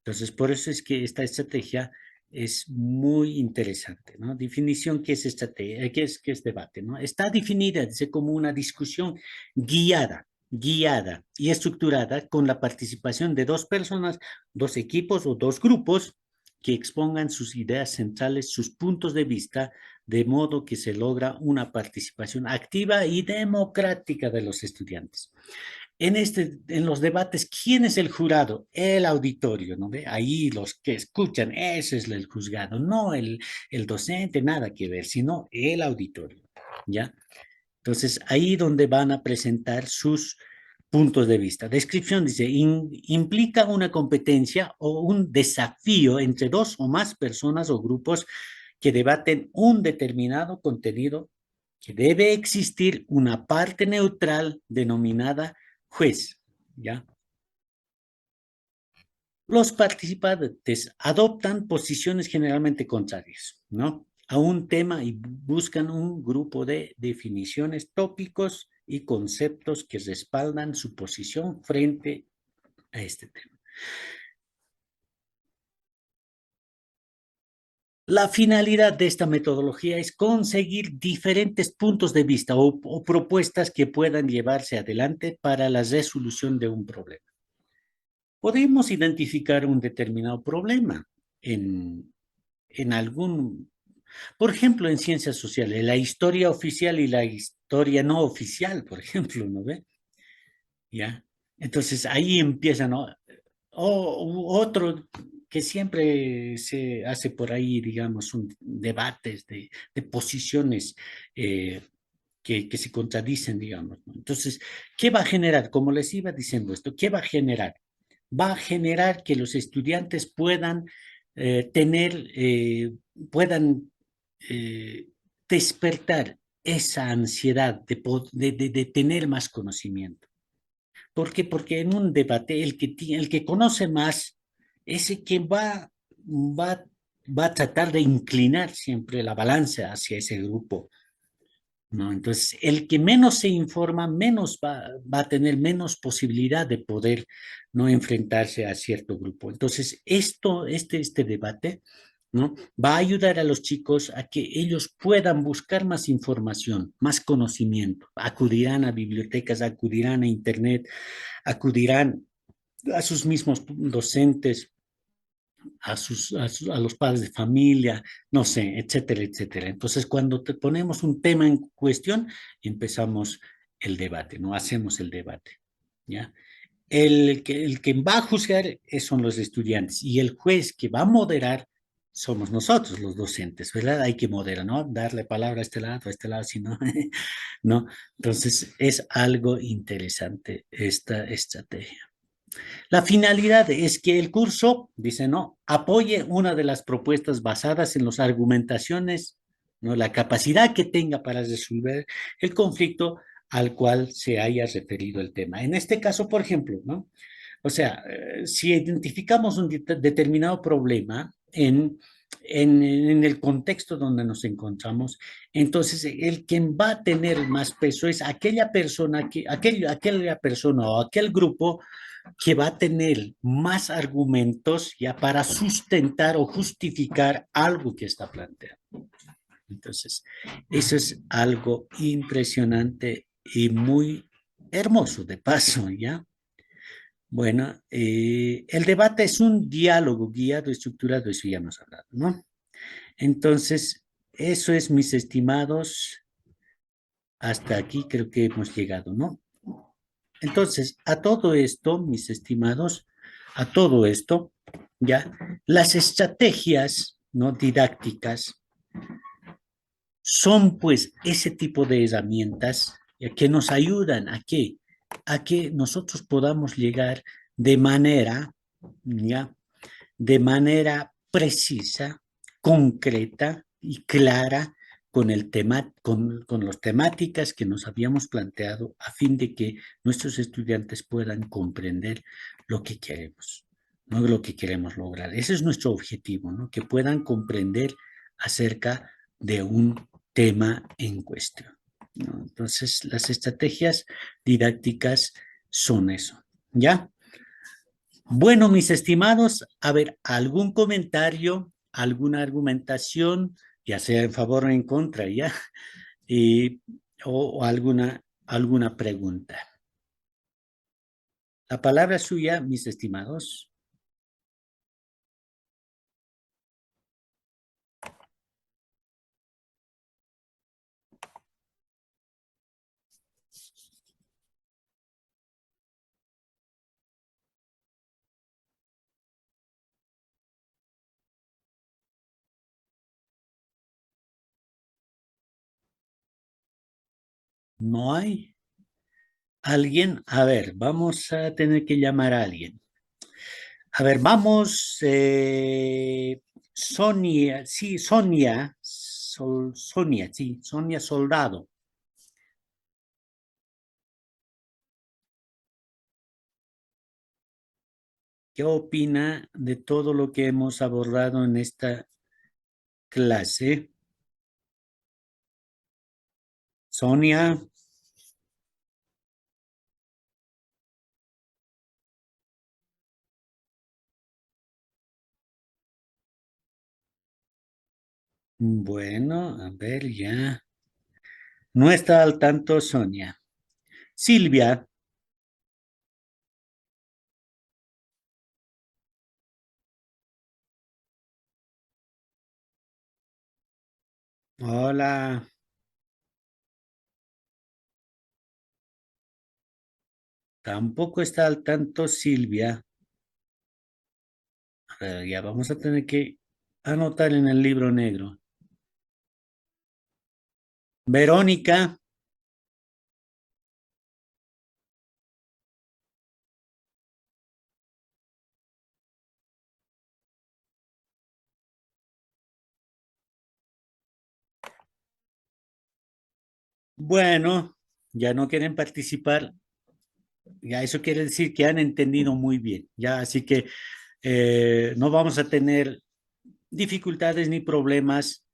Entonces, por eso es que esta estrategia es muy interesante, ¿no? Definición, ¿qué es estrategia? Qué es debate, ¿no? Está definida dice, como una discusión guiada y estructurada con la participación de dos personas, dos equipos o dos grupos que expongan sus ideas centrales, sus puntos de vista, de modo que se logra una participación activa y democrática de los estudiantes en los debates, ¿quién es el jurado? El auditorio, ¿no ve? Ahí los que escuchan, ese es el juzgado, no el docente, nada que ver, sino el auditorio, ¿ya? Entonces, ahí donde van a presentar sus puntos de vista. Descripción dice, implica una competencia o un desafío entre dos o más personas o grupos que debaten un determinado contenido que debe existir una parte neutral denominada juez, ¿ya? Los participantes adoptan posiciones generalmente contrarias, ¿no? A un tema y buscan un grupo de definiciones, tópicos y conceptos que respaldan su posición frente a este tema. La finalidad de esta metodología es conseguir diferentes puntos de vista o propuestas que puedan llevarse adelante para la resolución de un problema. Podemos identificar un determinado problema en algún, por ejemplo, en ciencias sociales, la historia oficial y la historia no oficial, por ejemplo, ¿no ve? ¿Ya? Entonces ahí empieza, ¿no? O otro que siempre se hace por ahí, digamos, debates de posiciones que se contradicen, digamos, ¿no? Entonces, ¿qué va a generar? Como les iba diciendo esto, ¿qué va a generar? Va a generar que los estudiantes puedan tener, puedan eh, despertar esa ansiedad de tener más conocimiento. ¿Por qué? Porque en un debate el que conoce más es el que va, va a tratar de inclinar siempre la balanza hacia ese grupo, ¿no? Entonces, el que menos se informa, menos va a tener menos posibilidad de poder no enfrentarse a cierto grupo. Entonces, este debate, ¿no? Va a ayudar a los chicos a que ellos puedan buscar más información, más conocimiento. Acudirán a bibliotecas, acudirán a internet, acudirán a sus mismos docentes, a los padres de familia, no sé, etcétera, etcétera. Entonces, cuando te ponemos un tema en cuestión, empezamos el debate, ¿no? Hacemos el debate, ¿ya? el que va a juzgar son los estudiantes y el juez que va a moderar somos nosotros, los docentes, ¿verdad? Hay que moderar, ¿no? Darle palabra a este lado, si no, ¿no? Entonces, es algo interesante esta estrategia. La finalidad es que el curso, dice, no, apoye una de las propuestas basadas en las argumentaciones, ¿no? La capacidad que tenga para resolver el conflicto al cual se haya referido el tema. En este caso, por ejemplo, ¿no? O sea, si identificamos un determinado problema en el contexto donde nos encontramos, entonces el quien va a tener más peso es aquella persona o aquel grupo que va a tener más argumentos ya para sustentar o justificar algo que está planteando. Entonces, eso es algo impresionante y muy hermoso de paso, ¿ya? Bueno, el debate es un diálogo guiado, estructurado, eso ya hemos hablado, ¿no? Entonces, eso es, mis estimados, hasta aquí creo que hemos llegado, ¿no? Entonces, a todo esto, mis estimados, a todo esto, ya, las estrategias, ¿no? Didácticas son pues ese tipo de herramientas que nos ayudan a que nosotros podamos llegar de manera, ¿ya? De manera precisa, concreta y clara con el tema, con las temáticas que nos habíamos planteado a fin de que nuestros estudiantes puedan comprender lo que queremos, no lo que queremos lograr. Ese es nuestro objetivo, ¿no? Que puedan comprender acerca de un tema en cuestión, ¿no? Entonces, las estrategias didácticas son eso, ¿ya? Bueno, mis estimados, a ver, algún comentario, alguna argumentación, ya sea en favor o en contra, ¿ya? Y, o alguna pregunta. La palabra es suya, mis estimados. ¿No hay alguien? A ver, vamos a tener que llamar a alguien. A ver, vamos, Sonia, sí, Sonia, sí, Sonia Soldado. ¿Qué opina de todo lo que hemos abordado en esta clase? Sonia, bueno, a ver ya. No está al tanto Sonia. Silvia, hola. Tampoco está al tanto Silvia. A ver, ya vamos a tener que anotar en el libro negro. Verónica, bueno, ya no quieren participar. Ya eso quiere decir que han entendido muy bien. Ya, así que no vamos a tener dificultades ni problemas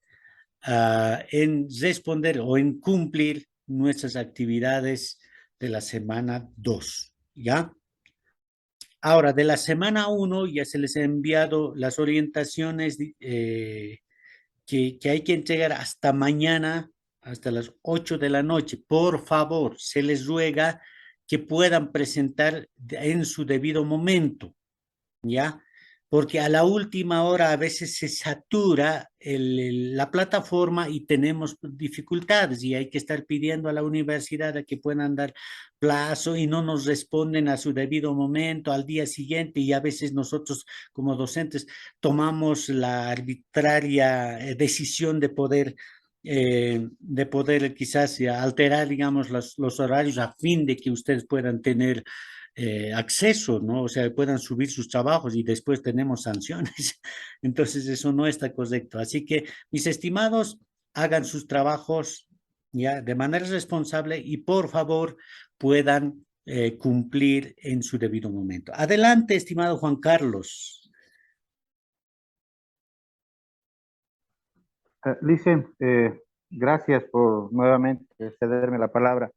en responder o en cumplir nuestras actividades de la semana 2, ¿ya? Ahora, de la semana 1 ya se les ha enviado las orientaciones que hay que entregar hasta mañana, hasta las 8 de la noche. Por favor, se les ruega que puedan presentar en su debido momento, ¿ya? porque a la última hora a veces se satura la plataforma y tenemos dificultades y hay que estar pidiendo a la universidad a que puedan dar plazo y no nos responden a su debido momento al día siguiente y a veces nosotros como docentes tomamos la arbitraria decisión de poder quizás alterar, digamos, los horarios a fin de que ustedes puedan tener acceso, ¿no? O sea, puedan subir sus trabajos y después tenemos sanciones. Entonces, eso no está correcto. Así que, mis estimados, hagan sus trabajos ya de manera responsable y por favor puedan cumplir en su debido momento. Adelante, estimado Juan Carlos. Licen, gracias por nuevamente cederme la palabra.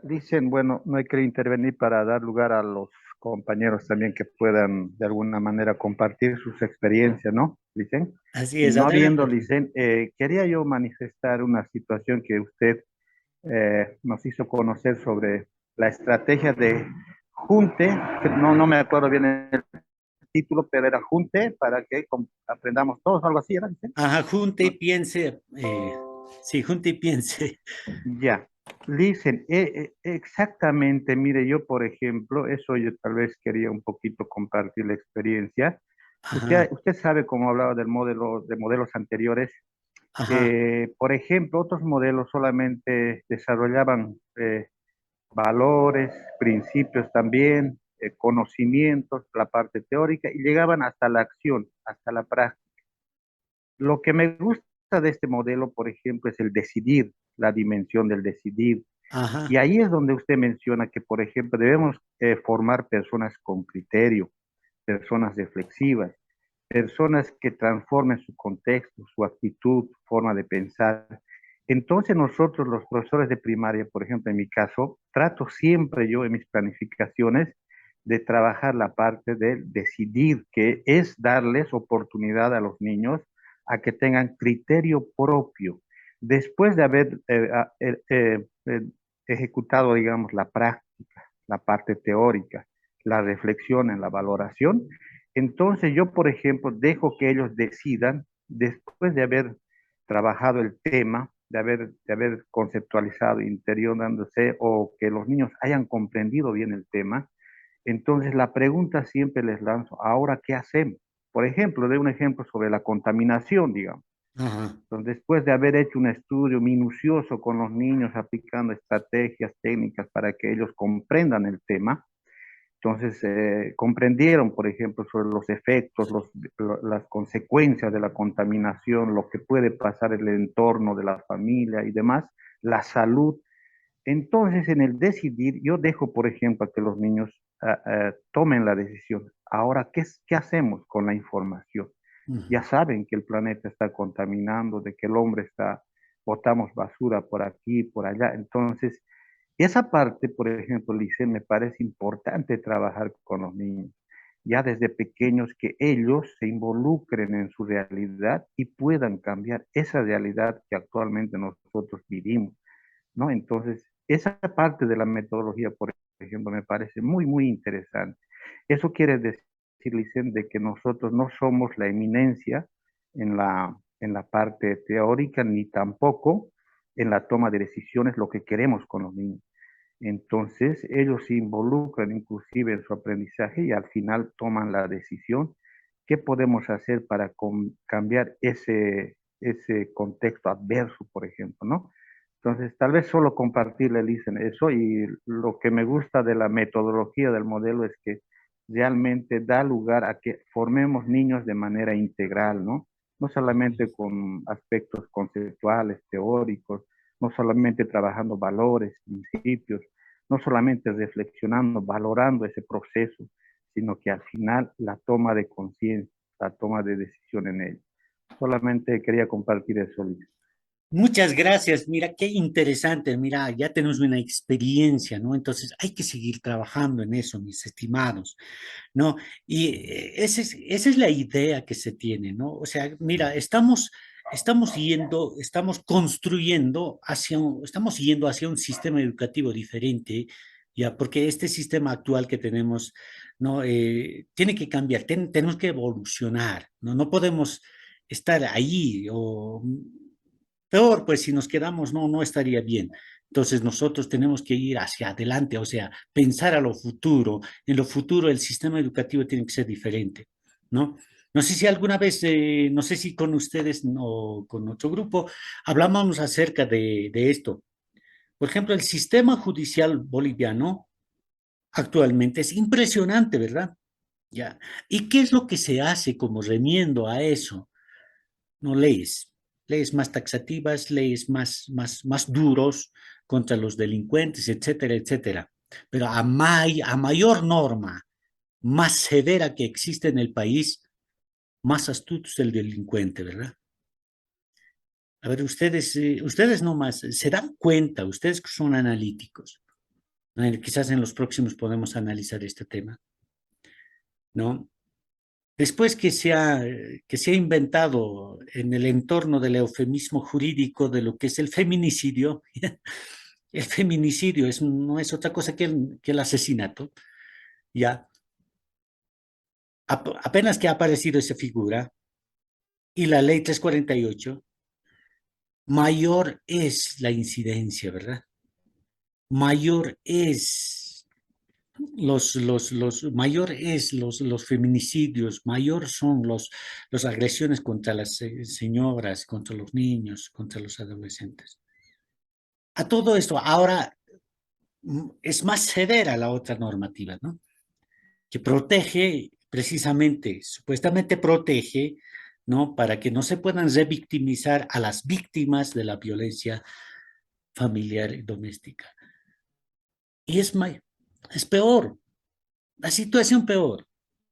Licen, bueno, no hay que intervenir para dar lugar a los compañeros también que puedan de alguna manera compartir sus experiencias, ¿no, Licen? Así Y es, no habiendo, adelante. Licen, quería yo manifestar una situación que usted nos hizo conocer sobre la estrategia de Junte, que no me acuerdo bien el título, pero era Junte para que aprendamos todos, algo así, ¿era? Licen? Ajá, junte y piense, sí, junte y piense. Ya, listen, exactamente, mire, yo por ejemplo, eso yo tal vez quería un poquito compartir la experiencia. Ajá, Usted sabe, como hablaba de modelos anteriores, ajá, por ejemplo, otros modelos solamente desarrollaban valores, principios también, conocimientos, la parte teórica, y llegaban hasta la acción, hasta la práctica. Lo que me gusta de este modelo, por ejemplo, es el decidir, la dimensión del decidir. Y ajá. ahí es donde usted menciona que, por ejemplo, debemos formar personas con criterio, personas reflexivas, personas que transformen su contexto, su actitud, su forma de pensar. Entonces nosotros, los profesores de primaria, por ejemplo, en mi caso, trato siempre yo en mis planificaciones de trabajar la parte de decidir, que es darles oportunidad a los niños a que tengan criterio propio. Después de haber ejecutado, digamos, la práctica, la parte teórica, la reflexión en la valoración, entonces yo, por ejemplo, dejo que ellos decidan, después de haber trabajado el tema, de haber conceptualizado, interiorándose, o que los niños hayan comprendido bien el tema, entonces la pregunta siempre les lanzo, ¿ahora qué hacemos? Por ejemplo, de un ejemplo sobre la contaminación, digamos. Ajá. Entonces, después de haber hecho un estudio minucioso con los niños, aplicando estrategias técnicas para que ellos comprendan el tema, entonces comprendieron, por ejemplo, sobre los efectos, las consecuencias de la contaminación, lo que puede pasar en el entorno de la familia y demás, la salud. Entonces, en el decidir, yo dejo, por ejemplo, a que los niños tomen la decisión. Ahora, ¿qué hacemos con la información? Ya Ujú. saben que el planeta está contaminando, de que el hombre está, botamos basura por aquí, por allá. Entonces, esa parte, por ejemplo, Lice, me parece importante trabajar con los niños, ya desde pequeños, que ellos se involucren en su realidad y puedan cambiar esa realidad que actualmente nosotros vivimos, ¿no? Entonces, esa parte de la metodología, por ejemplo, me parece muy, muy interesante. Eso quiere decir, Licen, de que nosotros no somos la eminencia en la parte teórica, ni tampoco en la toma de decisiones, lo que queremos con los niños. Entonces, ellos se involucran inclusive en su aprendizaje y al final toman la decisión. ¿Qué podemos hacer para cambiar ese contexto adverso, por ejemplo, ¿no? Entonces, tal vez solo compartirle, dicen eso, y lo que me gusta de la metodología del modelo es que realmente da lugar a que formemos niños de manera integral, ¿no? No solamente con aspectos conceptuales, teóricos, no solamente trabajando valores, principios, no solamente reflexionando, valorando ese proceso, sino que al final la toma de conciencia, la toma de decisión en él. Solamente quería compartir eso, Luis. Muchas gracias. Mira, qué interesante. Mira, ya tenemos una experiencia, ¿no? Entonces hay que seguir trabajando en eso, mis estimados, ¿no? Y esa es la idea que se tiene, ¿no? O sea, mira, estamos construyendo estamos yendo hacia un sistema educativo diferente, ya, porque este sistema actual que tenemos ¿no? Tiene que cambiar, tenemos que evolucionar, ¿no? No podemos estar ahí o peor, pues si nos quedamos, no estaría bien. Entonces nosotros tenemos que ir hacia adelante, o sea, pensar a lo futuro. En lo futuro el sistema educativo tiene que ser diferente, ¿no? No sé si alguna vez, no sé si con ustedes o con otro grupo, hablamos acerca de esto. Por ejemplo, el sistema judicial boliviano actualmente es impresionante, ¿verdad? Ya. ¿Y qué es lo que se hace como remiendo a eso? No leyes, leyes más taxativas, leyes más duros contra los delincuentes, etcétera, etcétera. Pero a mayor norma, más severa que existe en el país, más astuto es el delincuente, ¿verdad? A ver, ustedes nomás se dan cuenta, ustedes que son analíticos, ¿no? Quizás en los próximos podemos analizar este tema, ¿no? Después que se ha inventado en el entorno del eufemismo jurídico de lo que es el feminicidio, el feminicidio no es otra cosa que el asesinato, ya, apenas que ha aparecido esa figura y la ley 348, mayor es la incidencia, ¿verdad? Mayor es mayor es los feminicidios, mayor son los agresiones contra las señoras, contra los niños, contra los adolescentes. A todo esto, ahora es más severa la otra normativa, ¿no? Que protege, precisamente, supuestamente protege, ¿no? Para que no se puedan revictimizar a las víctimas de la violencia familiar y doméstica. Y es peor, la situación peor.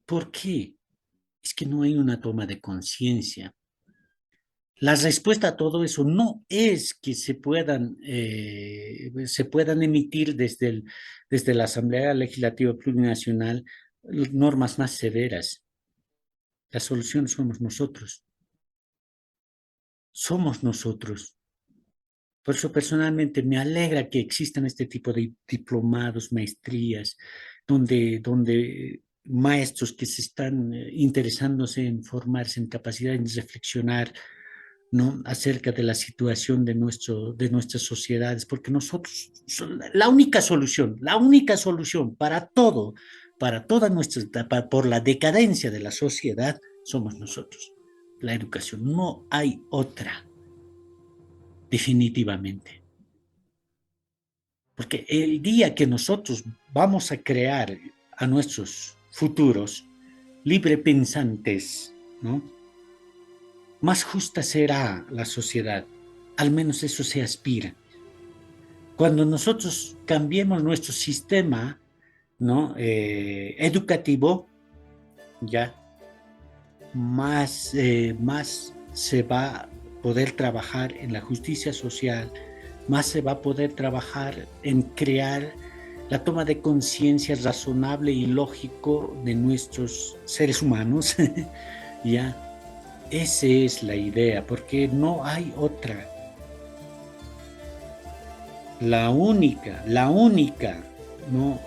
¿Por qué? Es que no hay una toma de conciencia. La respuesta a todo eso no es que se puedan emitir desde la Asamblea Legislativa Plurinacional normas más severas. La solución somos nosotros. Somos nosotros. Por eso personalmente me alegra que existan este tipo de diplomados, maestrías, donde maestros que se están interesándose en formarse en capacidad de reflexionar, ¿no? Acerca de la situación de nuestras sociedades, porque nosotros, la única solución para todo, para toda nuestra etapa, por la decadencia de la sociedad, somos nosotros, la educación. No hay otra, definitivamente. Porque el día que nosotros vamos a crear a nuestros futuros librepensantes, ¿no? Más justa será la sociedad. Al menos eso se aspira. Cuando nosotros cambiemos nuestro sistema, ¿no? Educativo, ya más se va a poder trabajar en la justicia social, más se va a poder trabajar en crear la toma de conciencia razonable y lógico de nuestros seres humanos, ya. Esa es la idea, porque no hay otra. La única, ¿no?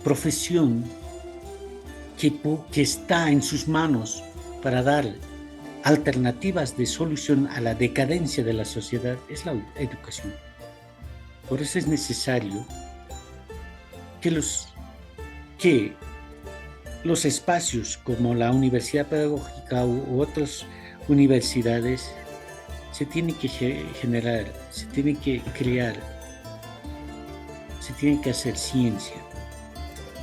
Profesión que está en sus manos para dar alternativas de solución a la decadencia de la sociedad es la educación. Por eso es necesario que los espacios como la Universidad Pedagógica u otras universidades se tienen que generar, se tienen que crear, se tiene que hacer ciencia.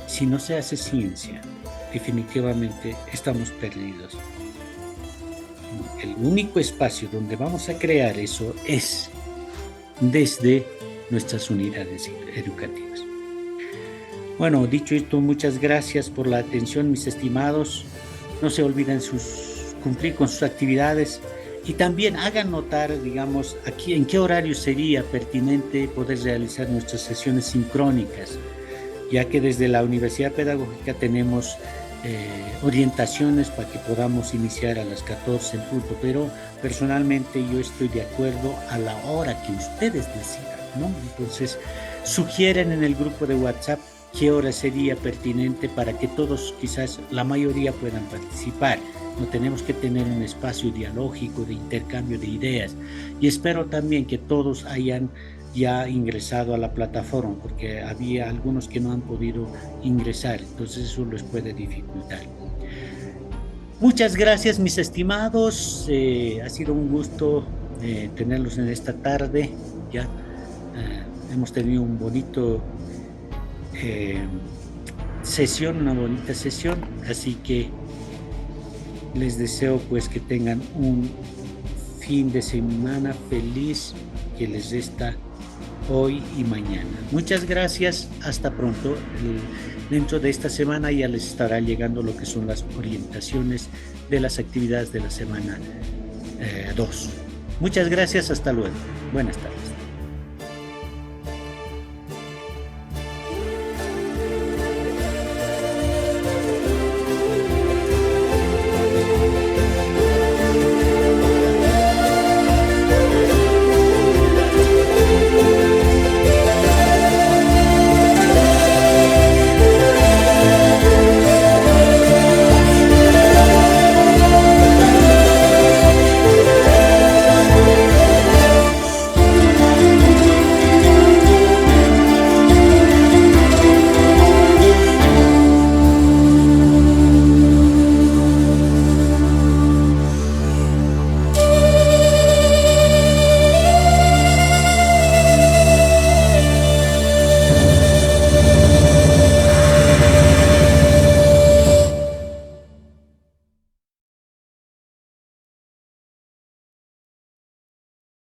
Si no se hace ciencia, definitivamente estamos perdidos. El único espacio donde vamos a crear eso es desde nuestras unidades educativas. Bueno, dicho esto, muchas gracias por la atención, mis estimados. No se olviden cumplir con sus actividades y también hagan notar, digamos, aquí en qué horario sería pertinente poder realizar nuestras sesiones sincrónicas, ya que desde la Universidad Pedagógica tenemos orientaciones para que podamos iniciar a las 14 en punto, pero personalmente yo estoy de acuerdo a la hora que ustedes decidan, ¿no? Entonces, sugieren en el grupo de WhatsApp qué hora sería pertinente para que todos, quizás la mayoría, puedan participar. No tenemos que tener un espacio dialógico de intercambio de ideas. Y espero también que todos hayan ya ingresado a la plataforma, porque había algunos que no han podido ingresar, entonces eso les puede dificultar. Muchas gracias, mis estimados. Ha sido un gusto tenerlos en esta tarde. Ya hemos tenido un bonito una bonita sesión, así que les deseo pues que tengan un fin de semana feliz que les resta hoy y mañana. Muchas gracias, hasta pronto. Dentro de esta semana ya les estará llegando lo que son las orientaciones de las actividades de la semana 2. Muchas gracias, hasta luego. Buenas tardes.